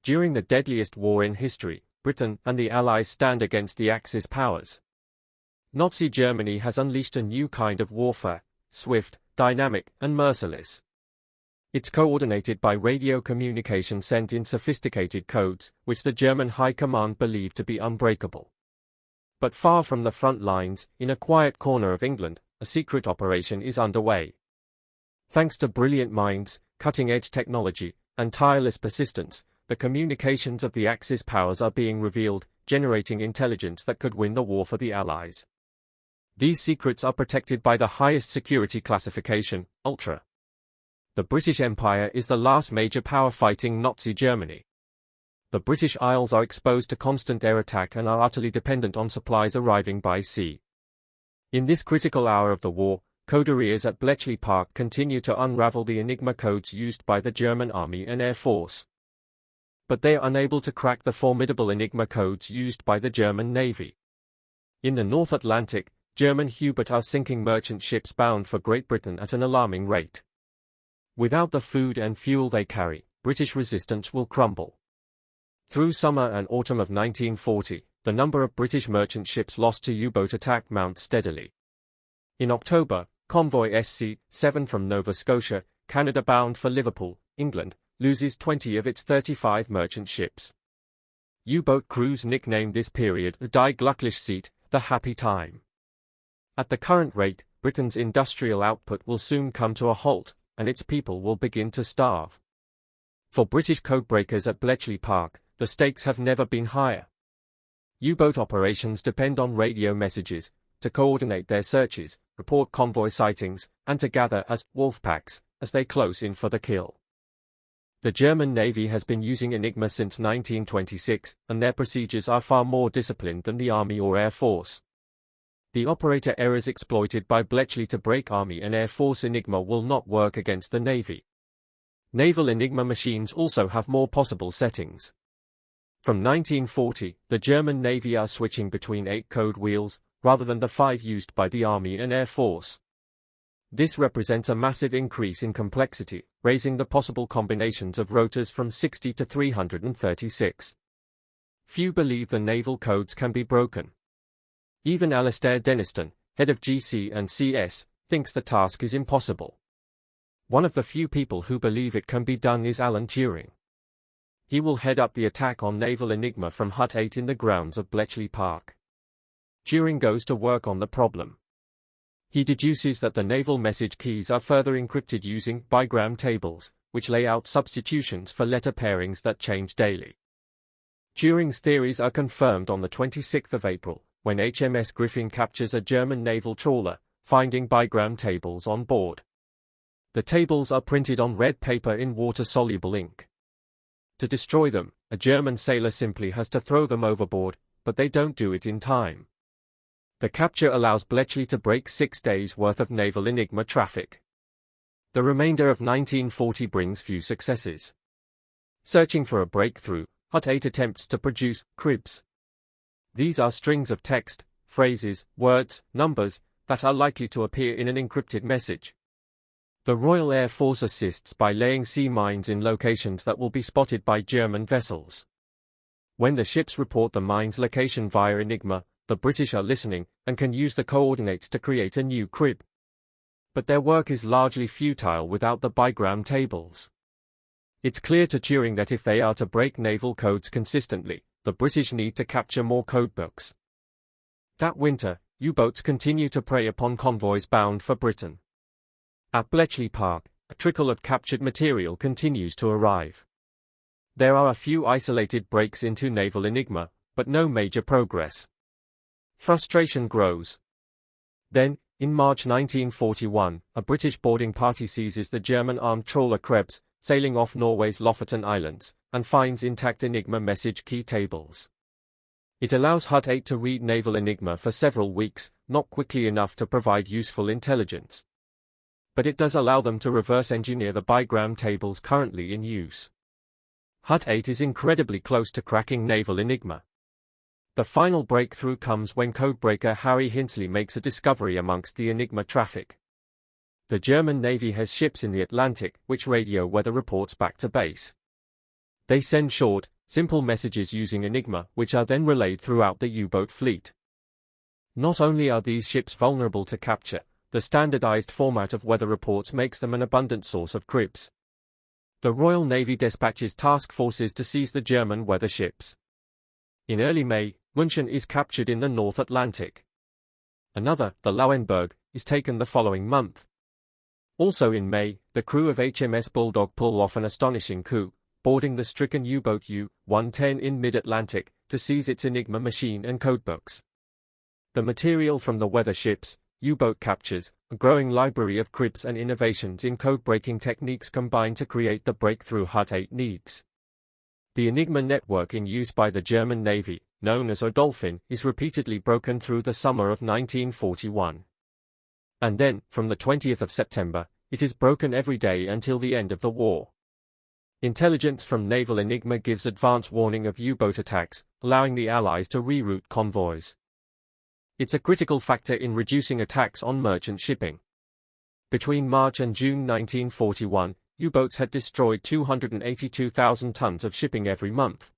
During the deadliest war in history, Britain and the Allies stand against the Axis powers. Nazi Germany has unleashed a new kind of warfare, swift, dynamic, and merciless. It's coordinated by radio communication sent in sophisticated codes, which the German High Command believe to be unbreakable. But far from the front lines, in a quiet corner of England, a secret operation is underway. Thanks to brilliant minds, cutting-edge technology, and tireless persistence, the communications of the Axis powers are being revealed, generating intelligence that could win the war for the Allies. These secrets are protected by the highest security classification, Ultra. The British Empire is the last major power fighting Nazi Germany. The British Isles are exposed to constant air attack and are utterly dependent on supplies arriving by sea. In this critical hour of the war, Codebreakers at Bletchley Park continue to unravel the Enigma codes used by the German Army and Air Force. But they are unable to crack the formidable Enigma codes used by the German Navy. In the North Atlantic, German U-boats are sinking merchant ships bound for Great Britain at an alarming rate. Without the food and fuel they carry, British resistance will crumble. Through summer and autumn of 1940, the number of British merchant ships lost to U-boat attack mounts steadily. In October, Convoy SC-7 from Nova Scotia, Canada bound for Liverpool, England, loses 20 of its 35 merchant ships. U-boat crews nicknamed this period the Die glückliche Zeit, the happy time. At the current rate, Britain's industrial output will soon come to a halt, and its people will begin to starve. For British codebreakers at Bletchley Park, the stakes have never been higher. U-boat operations depend on radio messages, to coordinate their searches, report convoy sightings, and to gather as wolf packs, as they close in for the kill. The German Navy has been using Enigma since 1926, and their procedures are far more disciplined than the Army or Air Force. The operator errors exploited by Bletchley to break Army and Air Force Enigma will not work against the Navy. Naval Enigma machines also have more possible settings. From 1940, the German Navy are switching between 8 code wheels, rather than the 5 used by the Army and Air Force. This represents a massive increase in complexity, raising the possible combinations of rotors from 60 to 336. Few believe the naval codes can be broken. Even Alastair Denniston, head of GC and CS, thinks the task is impossible. One of the few people who believe it can be done is Alan Turing. He will head up the attack on Naval Enigma from Hut 8 in the grounds of Bletchley Park. Turing goes to work on the problem. He deduces that the naval message keys are further encrypted using bigram tables, which lay out substitutions for letter pairings that change daily. Turing's theories are confirmed on the 26th of April, when HMS Griffin captures a German naval trawler, finding bigram tables on board. The tables are printed on red paper in water-soluble ink. To destroy them, a German sailor simply has to throw them overboard, but they don't do it in time. The capture allows Bletchley to break 6 days' worth of Naval Enigma traffic. The remainder of 1940 brings few successes. Searching for a breakthrough, Hut 8 attempts to produce cribs. These are strings of text, phrases, words, numbers, that are likely to appear in an encrypted message. The Royal Air Force assists by laying sea mines in locations that will be spotted by German vessels. When the ships report the mine's location via Enigma, the British are listening, and can use the coordinates to create a new crib. But their work is largely futile without the bigram tables. It's clear to Turing that if they are to break naval codes consistently, the British need to capture more codebooks. That winter, U-boats continue to prey upon convoys bound for Britain. At Bletchley Park, a trickle of captured material continues to arrive. There are a few isolated breaks into Naval Enigma, but no major progress. Frustration grows. Then, in March 1941, a British boarding party seizes the German armed trawler Krebs, sailing off Norway's Lofoten Islands, and finds intact Enigma message key tables. It allows Hut 8 to read Naval Enigma for several weeks, not quickly enough to provide useful intelligence. But it does allow them to reverse engineer the bigram tables currently in use. Hut 8 is incredibly close to cracking Naval Enigma. The final breakthrough comes when codebreaker Harry Hinsley makes a discovery amongst the Enigma traffic. The German Navy has ships in the Atlantic which radio weather reports back to base. They send short, Simple messages using Enigma, which are then relayed throughout the U-boat fleet. Not only are these ships vulnerable to capture, the standardized format of weather reports makes them an abundant source of cribs. The Royal Navy dispatches task forces to seize the German weather ships. In early May, München is captured in the North Atlantic. Another, the Lauenburg, is taken the following month. Also in May, the crew of HMS Bulldog pull off an astonishing coup, boarding the stricken U-boat U-110 in mid-Atlantic, to seize its Enigma machine and codebooks. The material from the weather ships, U-boat captures, a growing library of cribs and innovations in code-breaking techniques combine to create the breakthrough Hut-8 needs. The Enigma network in use by the German Navy, known as Dolphin, is repeatedly broken through the summer of 1941. And then, from the 20th of September, it is broken every day until the end of the war. Intelligence from Naval Enigma gives advance warning of U-boat attacks, allowing the Allies to reroute convoys. It's a critical factor in reducing attacks on merchant shipping. Between March and June 1941, U-boats had destroyed 282,000 tons of shipping every month.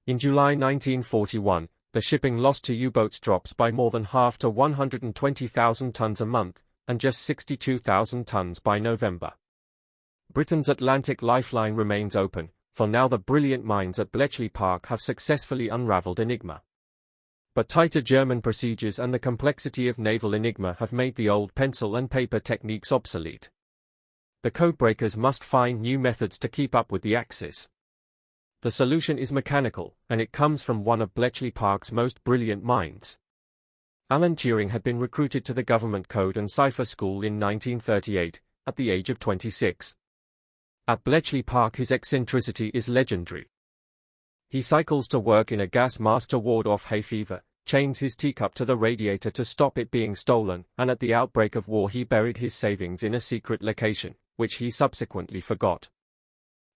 In July 1941, the shipping lost to U-boats drops by more than half to 120,000 tons a month, and just 62,000 tons by November. Britain's Atlantic lifeline remains open, for now the brilliant minds at Bletchley Park have successfully unraveled Enigma. But tighter German procedures and the complexity of naval Enigma have made the old pencil and paper techniques obsolete. The codebreakers must find new methods to keep up with the Axis. The solution is mechanical, and it comes from one of Bletchley Park's most brilliant minds. Alan Turing had been recruited to the government code and cipher school in 1938, at the age of 26. At Bletchley Park his eccentricity is legendary. He cycles to work in a gas mask to ward off hay fever, chains his teacup to the radiator to stop it being stolen, and at the outbreak of war he buried his savings in a secret location, which he subsequently forgot.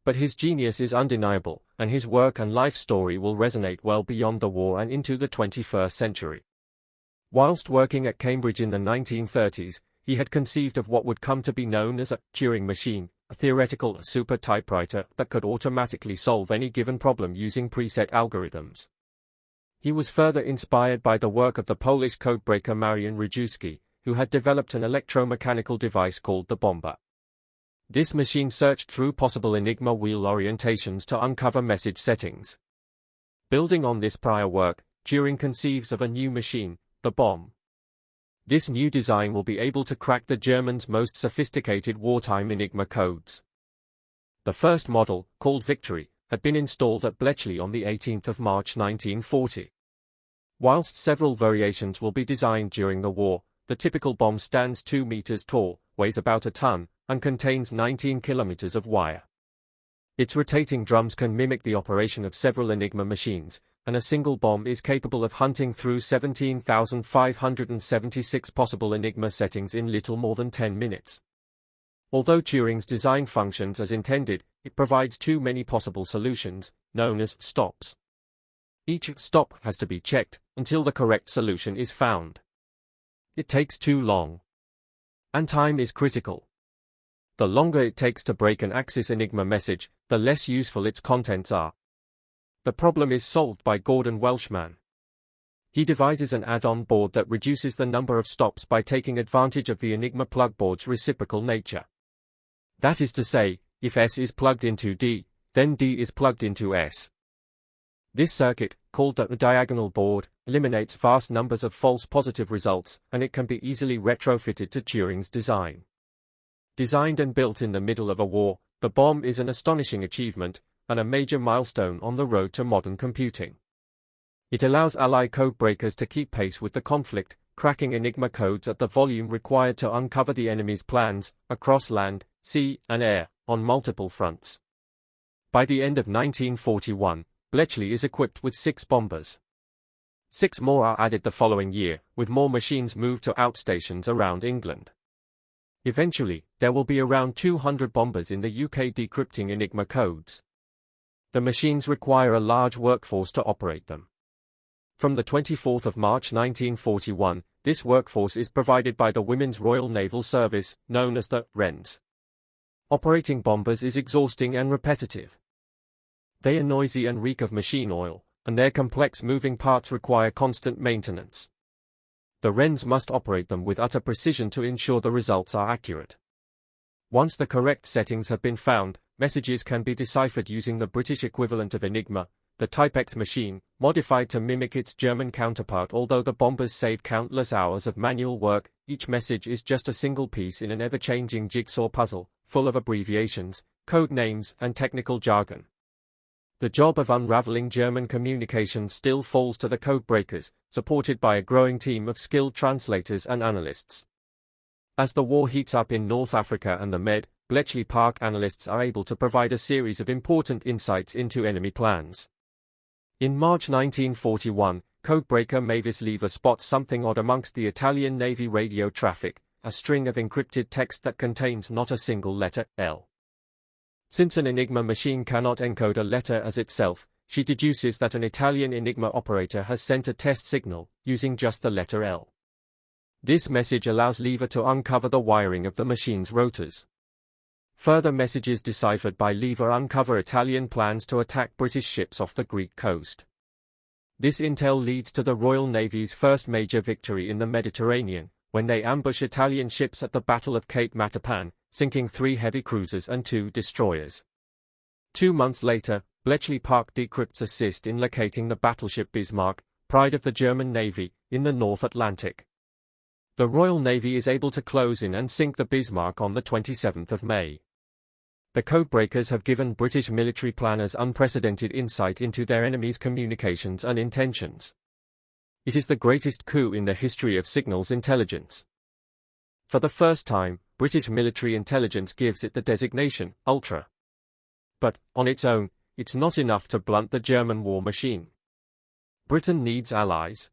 But his genius is undeniable, and his work and life story will resonate well beyond the war and into the 21st century. Whilst working at Cambridge in the 1930s, he had conceived of what would come to be known as a Turing machine, a theoretical super typewriter that could automatically solve any given problem using preset algorithms. He was further inspired by the work of the Polish codebreaker Marian Rejewski, who had developed an electromechanical device called the bomber. This machine searched through possible Enigma wheel orientations to uncover message settings. Building on this prior work, Turing conceives of a new machine, the bomb. This new design will be able to crack the Germans' most sophisticated wartime Enigma codes. The first model, called Victory, had been installed at Bletchley on the 18th of March 1940. Whilst several variations will be designed during the war, the typical bomb stands 2 meters tall, weighs about a ton, and contains 19 kilometers of wire. Its rotating drums can mimic the operation of several Enigma machines, and a single bomb is capable of hunting through 17,576 possible Enigma settings in little more than 10 minutes. Although Turing's design functions as intended, it provides too many possible solutions, known as stops. Each stop has to be checked until the correct solution is found. It takes too long. And time is critical. The longer it takes to break an Axis Enigma message, the less useful its contents are. The problem is solved by Gordon Welshman. He devises an add-on board that reduces the number of stops by taking advantage of the Enigma plug board's reciprocal nature. That is to say, if S is plugged into D, then D is plugged into S. This circuit, called the diagonal board, eliminates vast numbers of false positive results, and it can be easily retrofitted to Turing's design. Designed and built in the middle of a war, the bomb is an astonishing achievement, and a major milestone on the road to modern computing. It allows Allied codebreakers to keep pace with the conflict, cracking Enigma codes at the volume required to uncover the enemy's plans, across land, sea, and air, on multiple fronts. By the end of 1941, Bletchley is equipped with 6 bombers. 6 more are added the following year, with more machines moved to outstations around England. Eventually, there will be around 200 bombers in the UK decrypting Enigma codes. The machines require a large workforce to operate them. From the 24th of March 1941, this workforce is provided by the Women's Royal Naval Service, known as the Wrens. Operating bombers is exhausting and repetitive. They are noisy and reek of machine oil, and their complex moving parts require constant maintenance. The Wrens must operate them with utter precision to ensure the results are accurate. Once the correct settings have been found, messages can be deciphered using the British equivalent of Enigma, the Type X machine, modified to mimic its German counterpart. Although the bombers save countless hours of manual work, each message is just a single piece in an ever-changing jigsaw puzzle, full of abbreviations, code names, and technical jargon. The job of unraveling German communication still falls to the Codebreakers, supported by a growing team of skilled translators and analysts. As the war heats up in North Africa and the Med, Bletchley Park analysts are able to provide a series of important insights into enemy plans. In March 1941, codebreaker Mavis Lever spots something odd amongst the Italian Navy radio traffic, a string of encrypted text that contains not a single letter, L. Since an Enigma machine cannot encode a letter as itself, she deduces that an Italian Enigma operator has sent a test signal, using just the letter L. This message allows Lever to uncover the wiring of the machine's rotors. Further messages deciphered by Lever uncover Italian plans to attack British ships off the Greek coast. This intel leads to the Royal Navy's first major victory in the Mediterranean, when they ambush Italian ships at the Battle of Cape Matapan, sinking 3 heavy cruisers and 2 destroyers. 2 months later, Bletchley Park decrypts assist in locating the battleship Bismarck, pride of the German Navy, in the North Atlantic. The Royal Navy is able to close in and sink the Bismarck on the 27th of May. The Codebreakers have given British military planners unprecedented insight into their enemies' communications and intentions. It is the greatest coup in the history of signals intelligence. For the first time, British military intelligence gives it the designation, Ultra. But, on its own, it's not enough to blunt the German war machine. Britain needs allies.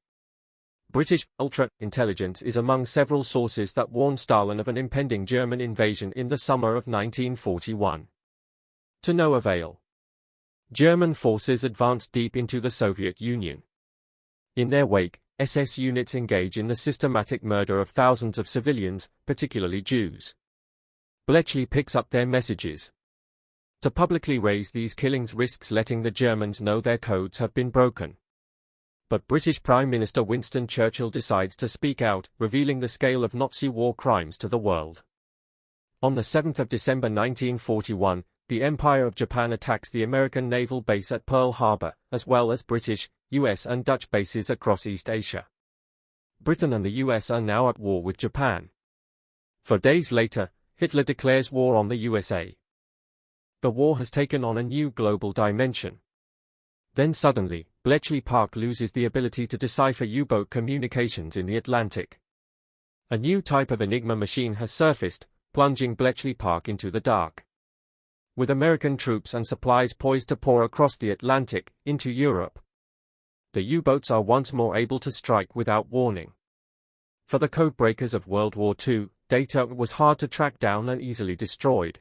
British ultra-intelligence is among several sources that warned Stalin of an impending German invasion in the summer of 1941. To no avail. German forces advanced deep into the Soviet Union. In their wake, SS units engage in the systematic murder of thousands of civilians, particularly Jews. Bletchley picks up their messages. To publicly raise these killings risks letting the Germans know their codes have been broken. But British Prime Minister Winston Churchill decides to speak out, revealing the scale of Nazi war crimes to the world. On the 7th of December 1941, the Empire of Japan attacks the American naval base at Pearl Harbor, as well as British, US and Dutch bases across East Asia. Britain and the US are now at war with Japan. 4 days later, Hitler declares war on the USA. The war has taken on a new global dimension. Then suddenly, Bletchley Park loses the ability to decipher U-boat communications in the Atlantic. A new type of Enigma machine has surfaced, plunging Bletchley Park into the dark. With American troops and supplies poised to pour across the Atlantic, into Europe, the U-boats are once more able to strike without warning. For the codebreakers of World War II, data was hard to track down and easily destroyed.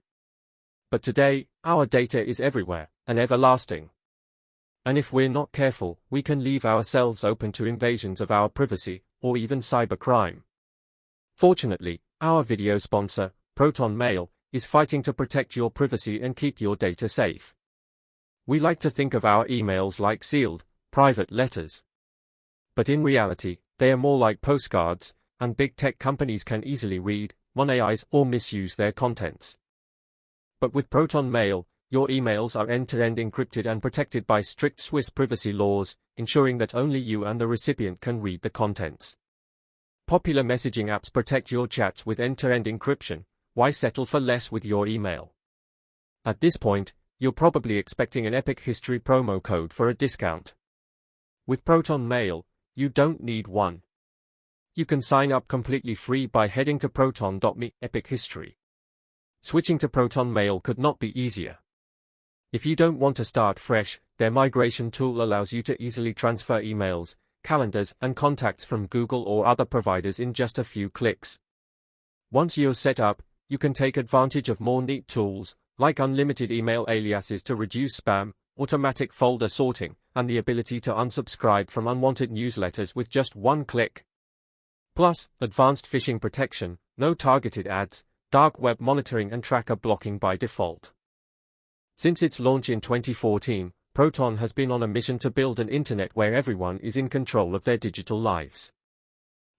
But today, our data is everywhere, and everlasting. And if we're not careful, we can leave ourselves open to invasions of our privacy, or even cybercrime. Fortunately, our video sponsor, Proton Mail, is fighting to protect your privacy and keep your data safe. We like to think of our emails like sealed, private letters. But in reality, they are more like postcards, and big tech companies can easily read, monetize, or misuse their contents. But with Proton Mail, your emails are end-to-end encrypted and protected by strict Swiss privacy laws, ensuring that only you and the recipient can read the contents. Popular messaging apps protect your chats with end-to-end encryption. Why settle for less with your email? At this point, you're probably expecting an Epic History promo code for a discount. With Proton Mail, you don't need one. You can sign up completely free by heading to proton.me. Epic History. Switching to Proton Mail could not be easier. If you don't want to start fresh, their migration tool allows you to easily transfer emails, calendars, and contacts from Google or other providers in just a few clicks. Once you're set up, you can take advantage of more neat tools, like unlimited email aliases to reduce spam, automatic folder sorting, and the ability to unsubscribe from unwanted newsletters with just one click. Plus, advanced phishing protection, no targeted ads, dark web monitoring and tracker blocking by default. Since its launch in 2014, Proton has been on a mission to build an internet where everyone is in control of their digital lives.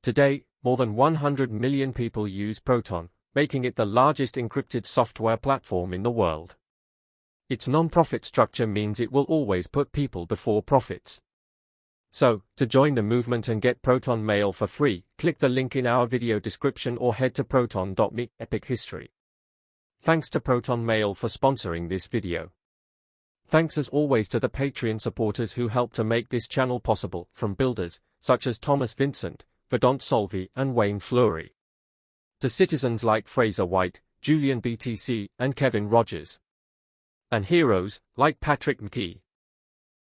Today, more than 100 million people use Proton, making it the largest encrypted software platform in the world. Its non-profit structure means it will always put people before profits. So, to join the movement and get Proton Mail for free, click the link in our video description or head to proton.me. Epic history. Thanks to Proton Mail for sponsoring this video. Thanks as always to the Patreon supporters who help to make this channel possible, from builders, such as Thomas Vincent, Vedant Solvi and Wayne Fleury, to citizens like Fraser White, Julian BTC and Kevin Rogers, and heroes, like Patrick McKee.